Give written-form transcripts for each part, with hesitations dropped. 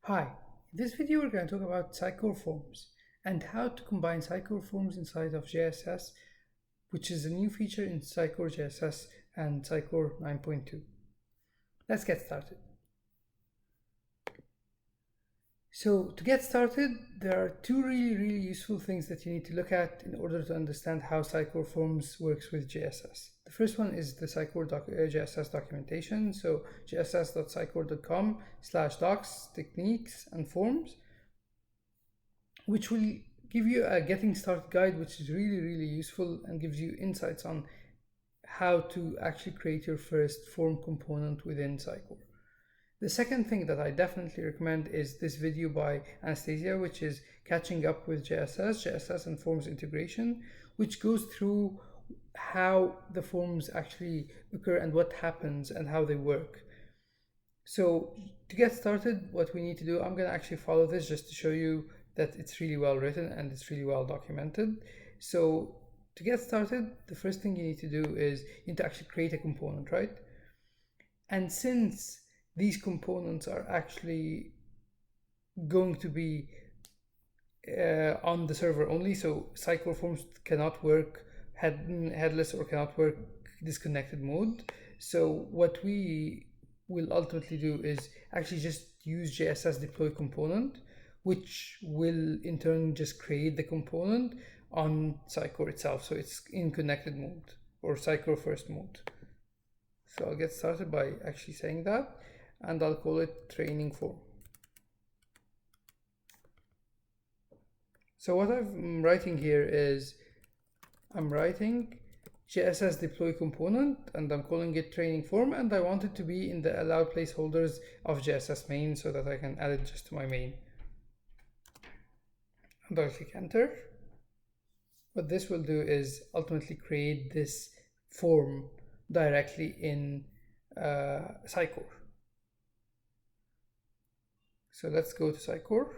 Hi, in this video we're going to talk about Sitecore Forms and how to combine Sitecore Forms inside of JSS, which is a new feature in Sitecore JSS and Sitecore 9.2. Let's get started. So to get started, there are two really useful things that you need to look at in order to understand how Sitecore Forms works with JSS. The first one is the Sitecore JSS documentation. So jss.sitecore.com/docs, techniques, and forms, which will give you a getting started guide, which is really useful and gives you insights on how to actually create your first form component within Sitecore. The second thing that I definitely recommend is this video by Anastasia, which is Catching Up with JSS and Forms Integration, which goes through how the forms actually occur and what happens and how they work. So to get started, what we need to do, I'm going to actually follow this just to show you that it's really well written and it's really well documented. So to get started, the first thing you need to do is you need to actually create a component, right? And since these components are actually going to be on the server only, so Sitecore Forms cannot work headless or cannot work disconnected mode. So what we will ultimately do is actually just use JSS deploy component, which will in turn just create the component on Sitecore itself. So it's in connected mode or Sitecore first mode. So I'll get started by actually saying that, and I'll call it training form. So what I'm writing here is I'm writing JSS deploy component and I'm calling it training form, and I want it to be in the allowed placeholders of JSS main so that I can add it just to my main. And I'll click enter. What this will do is ultimately create this form directly in Sitecore. So let's go to Sitecore.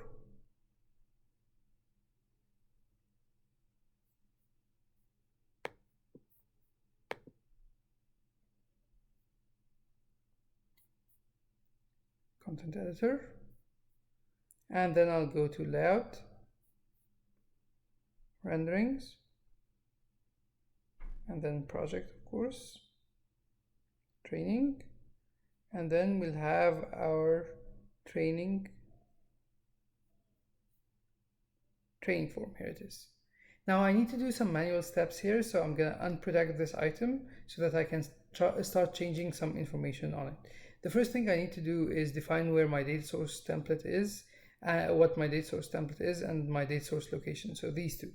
Content editor. And then I'll go to layout, renderings, and then project, of course, training, and then we'll have our training form. Here it is. Now I need to do some manual steps here, so I'm going to unprotect this item so that I can start changing some information on it. The first thing I need to do is define where my data source template is, what my data source template is, and my data source location. So these two.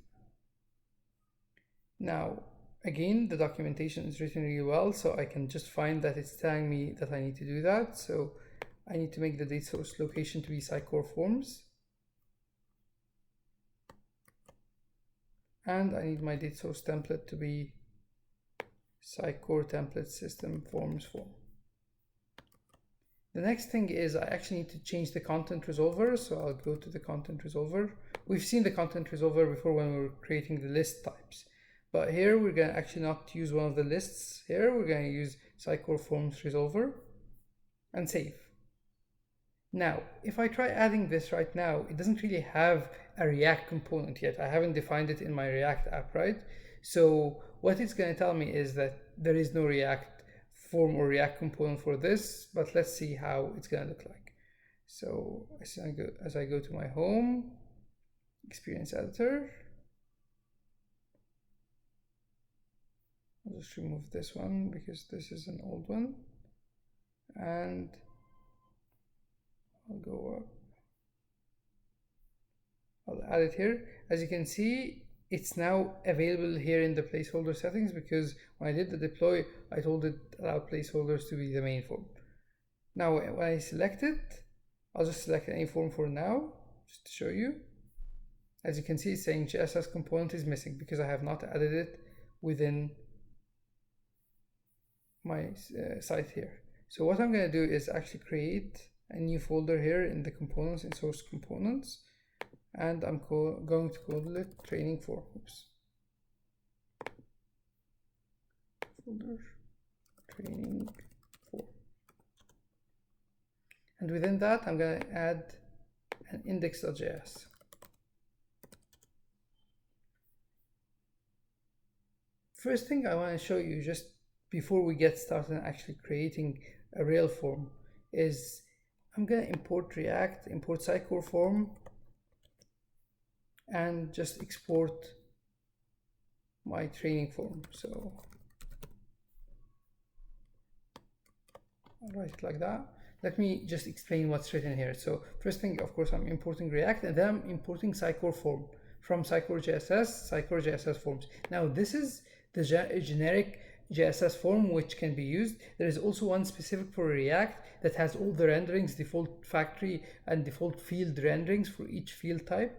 Now, again, the documentation is written really well, so I can just find that it's telling me that I need to do that. So I need to make the data source location to be Sitecore Forms. And I need my data source template to be Sitecore template system forms form. The next thing is I actually need to change the content resolver. So I'll go to the content resolver. We've seen the content resolver before when we were creating the list types. But here we're going to actually not use one of the lists. Here we're going to use Sitecore Forms Resolver and save. Now, if I try adding this right now, it doesn't really have a React component yet. I haven't defined it in my React app, right? So what it's going to tell me is that there is no React form or React component for this, but let's see how it's going to look like. So as I go to my home, experience editor, I'll just remove this one because this is an old one, and I'll go up. I'll add it here. As you can see, it's now available here in the placeholder settings because when I did the deploy, I told it allow placeholders to be the main form. Now, when I select it, I'll just select any form for now, just to show you. As you can see, it's saying JSS component is missing because I have not added it within my site here. So what I'm going to do is actually create a new folder here in the components, in source components, and I'm going to call it training form. Oops. Folder training form. And within that, I'm going to add and index.js. First thing I want to show you just before we get started on actually creating a real form is I'm going to import React, import Sitecore Form, and just export my training form. So I'll write it like that. Let me just explain what's written here. So first thing, of course, I'm importing React, and then I'm importing Sitecore Form from Sitecore JSS, Sitecore JSS Forms. Now this is the generic JSS form which can be used. There is also one specific for React that has all the renderings, default factory and default field renderings for each field type,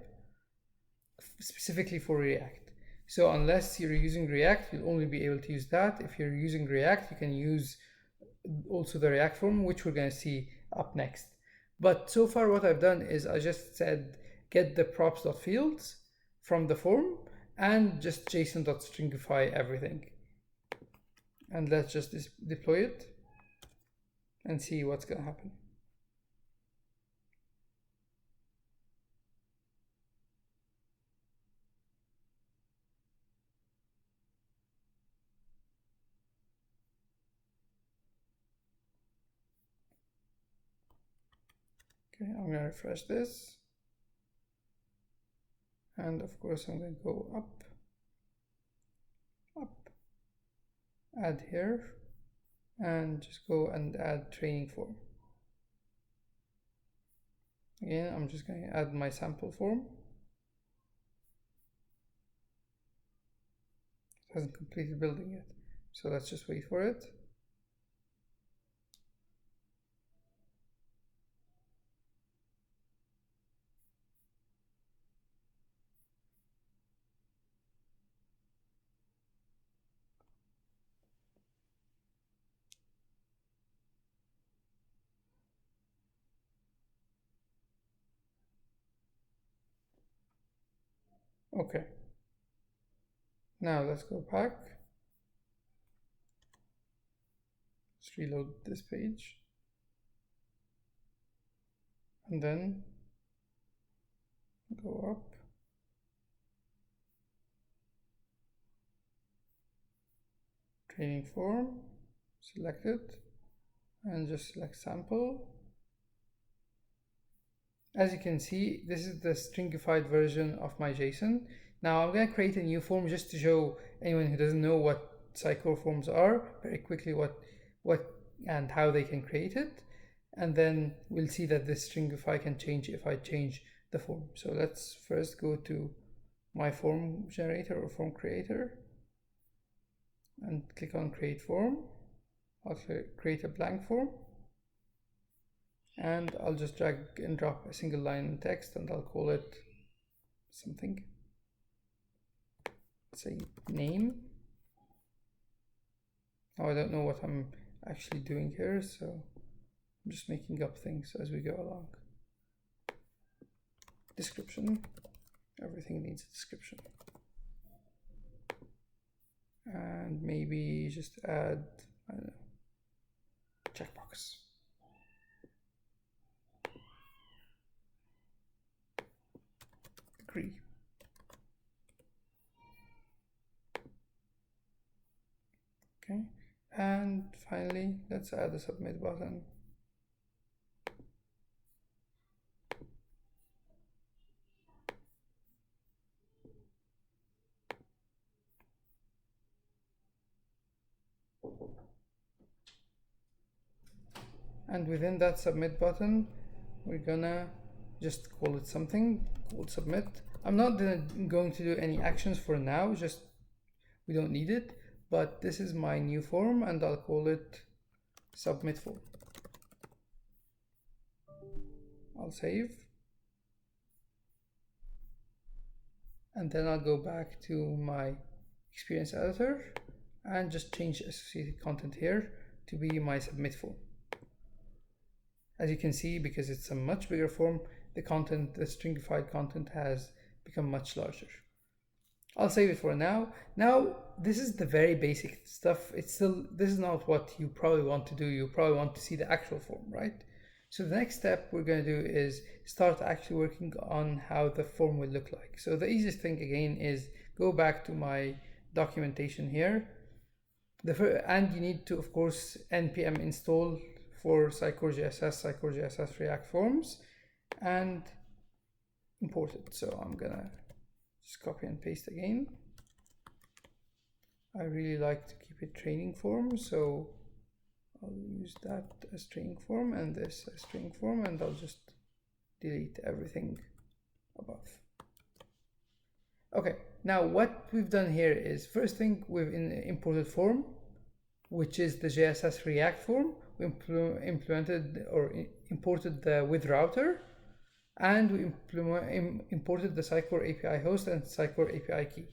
specifically for React. So unless you're using React, you'll only be able to use that. If you're using React, you can use also the React form, which we're going to see up next. But so far what I've done is I just said get the props.fields from the form and just json.stringify everything. And let's just deploy it and see what's going to happen. Okay, I'm going to refresh this. And of course, I'm going to go up, add here, and just go and add training form. Again, I'm just going to add my sample form. It hasn't completed building yet, so let's just wait for it. Okay, now let's go back. Let's reload this page. And then go up. Training form, select it, and just select sample. As you can see, this is the stringified version of my JSON. Now I'm going to create a new form just to show anyone who doesn't know what Sitecore forms are very quickly what and how they can create it. And then we'll see that this stringify can change if I change the form. So let's first go to my form generator or form creator and click on create form. I'll create a blank form. And I'll just drag and drop a single line in text and I'll call it something. Say name. Now I don't know what I'm actually doing here, so I'm just making up things as we go along. Description. Everything needs a description. And maybe just add, I don't know, checkbox. Agree. Okay, and finally, let's add a submit button. And within that submit button, we're gonna just call it something called submit. I'm not going to do any actions for now, just we don't need it, but this is my new form and I'll call it submit form. I'll save. And then I'll go back to my experience editor and just change associated content here to be my submit form. As you can see, because it's a much bigger form, the content, the stringified content has become much larger. I'll save it for now. Now, this is the very basic stuff. This is not what you probably want to do. You probably want to see the actual form, right? So the next step we're going to do is start actually working on how the form will look like. So the easiest thing again is go back to my documentation here. And you need to, of course, npm install for Sitecore JSS React Forms, and import it. So I'm gonna just copy and paste again. I really like to keep it training form, so I'll use that as training form and this as training form, and I'll just delete everything above. Okay, now what we've done here is, first thing, we've imported form, which is the JSS React form. We implemented or imported the with router, and we imported the Sitecore API host and Sitecore API key.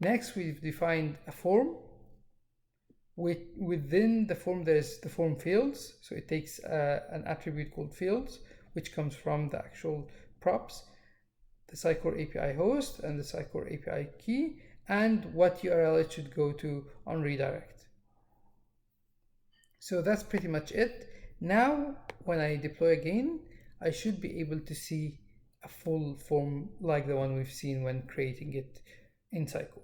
Next, we've defined a form. Within the form, there's the form fields. So it takes an attribute called fields, which comes from the actual props, the Sitecore API host and the Sitecore API key, and what URL it should go to on redirect. So that's pretty much it. Now, when I deploy again, I should be able to see a full form like the one we've seen when creating it in Sitecore.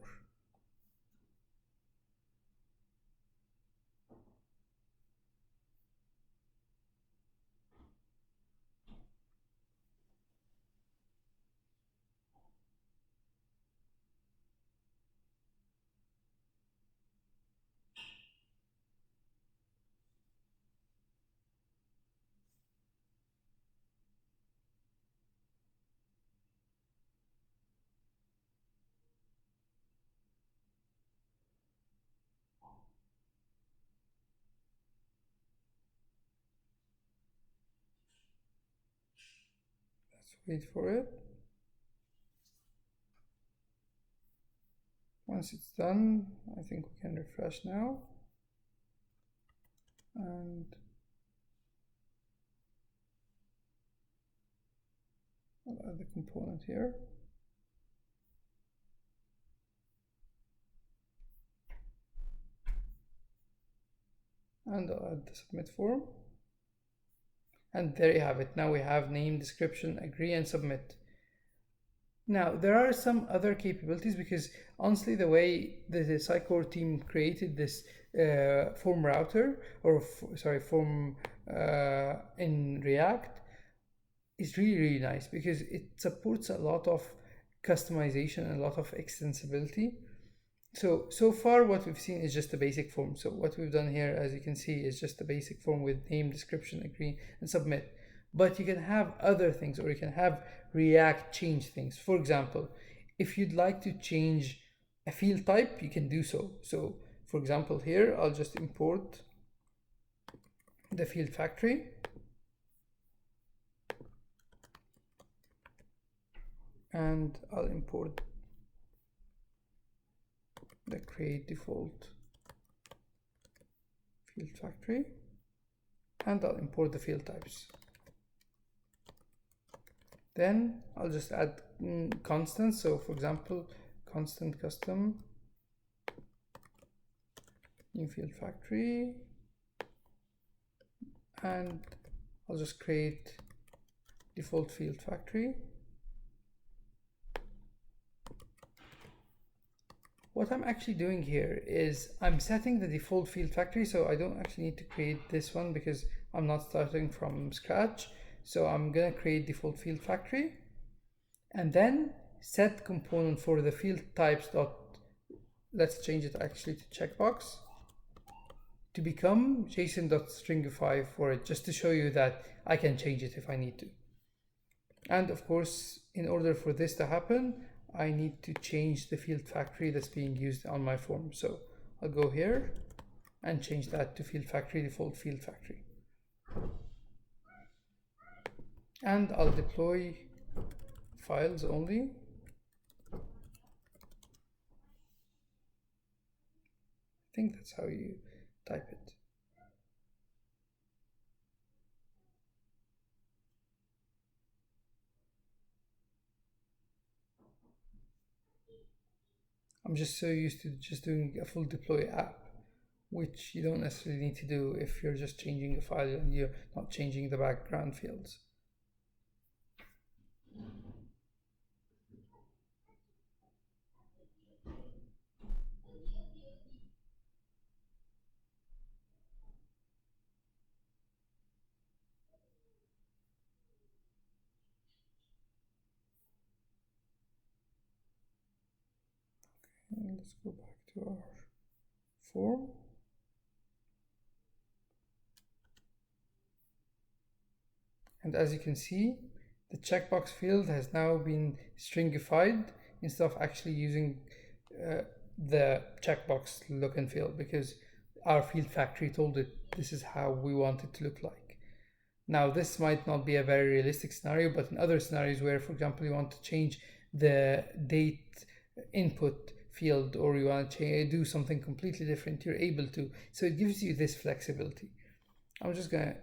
Let's wait for it. Once it's done, I think we can refresh now. And I'll add the component here. And I'll add the submit form. And there you have it. Now we have name, description, agree, and submit. Now, there are some other capabilities, because honestly, the way the Sitecore team created this form router, or form in React, is really, really nice, because it supports a lot of customization and a lot of extensibility. So far what we've seen is just a basic form. So what we've done here, as you can see, is just a basic form with name, description, agree, and submit. But you can have other things, or you can have React change things. For example, if you'd like to change a field type, you can do so. So for example, here, I'll just import the field factory. And I'll import the create default field factory, and I'll import the field types. Then I'll just add constants. So for example, constant custom new field factory, and I'll just create default field factory. What I'm actually doing here is I'm setting the default field factory, so I don't actually need to create this one because I'm not starting from scratch. So I'm gonna create default field factory, and then set component for the field types dot, let's change it actually to checkbox, to become JSON.stringify for it, just to show you that I can change it if I need to. And of course, in order for this to happen, I need to change the field factory that's being used on my form. So I'll go here and change that to field factory, default field factory. And I'll deploy files only. I think that's how you type it. I'm just so used to just doing a full deploy app. which you don't necessarily need to do if you're just changing a file and you're not changing the background fields. And let's go back to our form. And as you can see, the checkbox field has now been stringified instead of actually using the checkbox look and feel, because our field factory told it this is how we want it to look like. Now, this might not be a very realistic scenario, but in other scenarios where, for example, you want to change the date input field, or you want to do something completely different, you're able to. So it gives you this flexibility. I'm just going to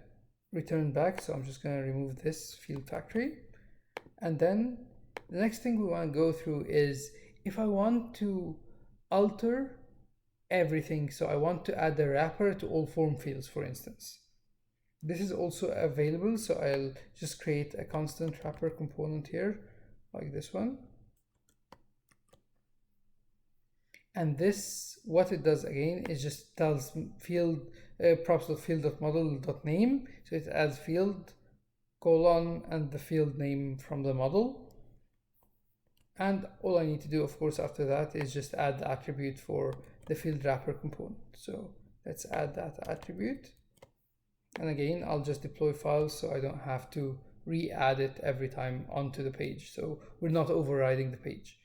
return back, so I'm just going to remove this field factory. And then the next thing we want to go through is if I want to alter everything, so I want to add a wrapper to all form fields, for instance. This is also available, so I'll just create a constant wrapper component here, like this one. And this, what it does again, is just tells field props.field.model.name, so it adds field colon and the field name from the model. And all I need to do, of course, after that is just add the attribute for the field wrapper component. So let's add that attribute. And again, I'll just deploy files so I don't have to re-add it every time onto the page. So we're not overriding the page.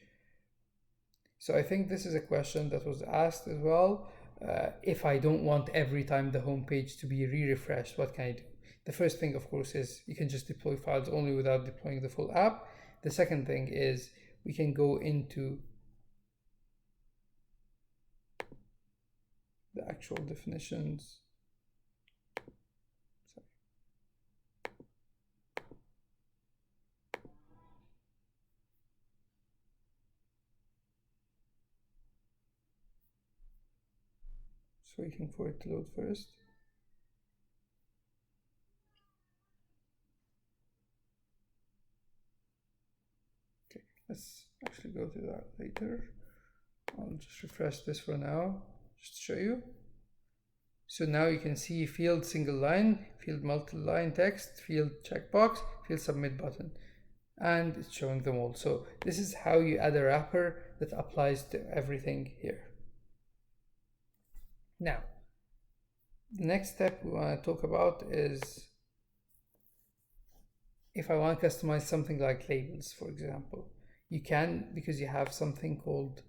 So I think this is a question that was asked as well. If I don't want every time the home page to be re-refreshed, what can I do? The first thing, of course, is you can just deploy files only without deploying the full app. The second thing is we can go into the actual definitions. So waiting for it to load first. Okay, let's actually go to that later. I'll just refresh this for now, just to show you. So now you can see field single line, field multi-line text, field checkbox, field submit button, and it's showing them all. So this is how you add a wrapper that applies to everything here. Now, the next step we want to talk about is if I want to customize something like labels, for example. You can, because you have something called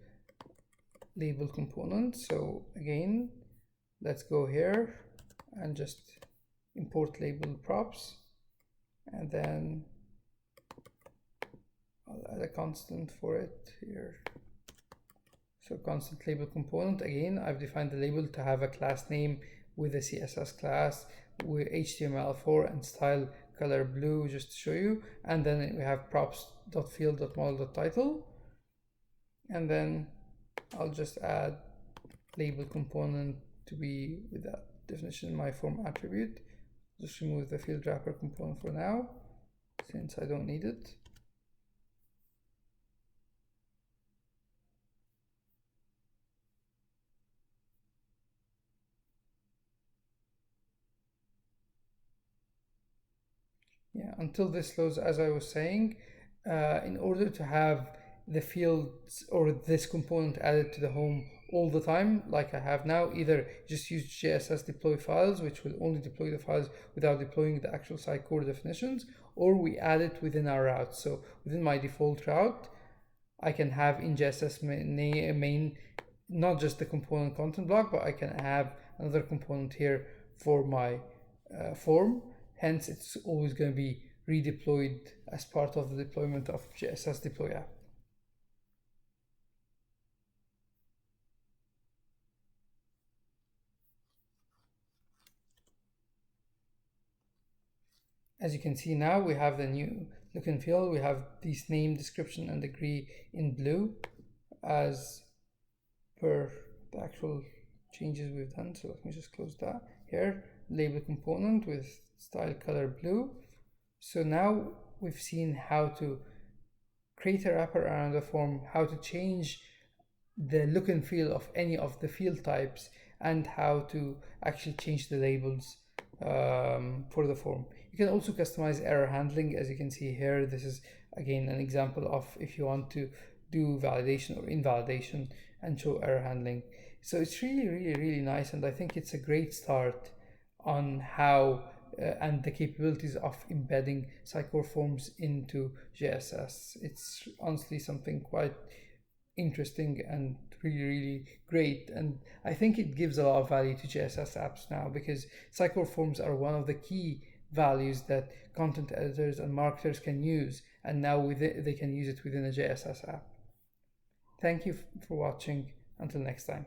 label component. So again, let's go here and just import label props, and then I'll add a constant for it here. So constant label component, again, I've defined the label to have a class name with a CSS class with HTML4 and style color blue, just to show you. And then we have props.field.model.title. And then I'll just add label component to be with that definition my form attribute. Just remove the field wrapper component for now, since I don't need it. Yeah, until this loads, as I was saying, in order to have the fields or this component added to the home all the time, like I have now, either just use JSS deploy files, which will only deploy the files without deploying the actual Sitecore definitions, or we add it within our route. So within my default route, I can have in JSS main not just the component content block, but I can have another component here for my form. Hence, it's always going to be redeployed as part of the deployment of JSS deploy app. As you can see now, we have the new look and feel. We have these name, description, and degree in blue as per the actual changes we've done. So let me just close that. Here, label component with style color blue. So now we've seen how to create a wrapper around the form, how to change the look and feel of any of the field types, and how to actually change the labels for the form. You can also customize error handling. As you can see here, this is again an example of if you want to do validation or invalidation and show error handling. So it's really nice, and I think it's a great start on how and the capabilities of embedding Sitecore Forms into JSS. It's honestly something quite interesting and really great, and I think it gives a lot of value to JSS apps now, because Sitecore Forms are one of the key values that content editors and marketers can use, and now with it, they can use it within a JSS app. Thank you for watching. Until next time.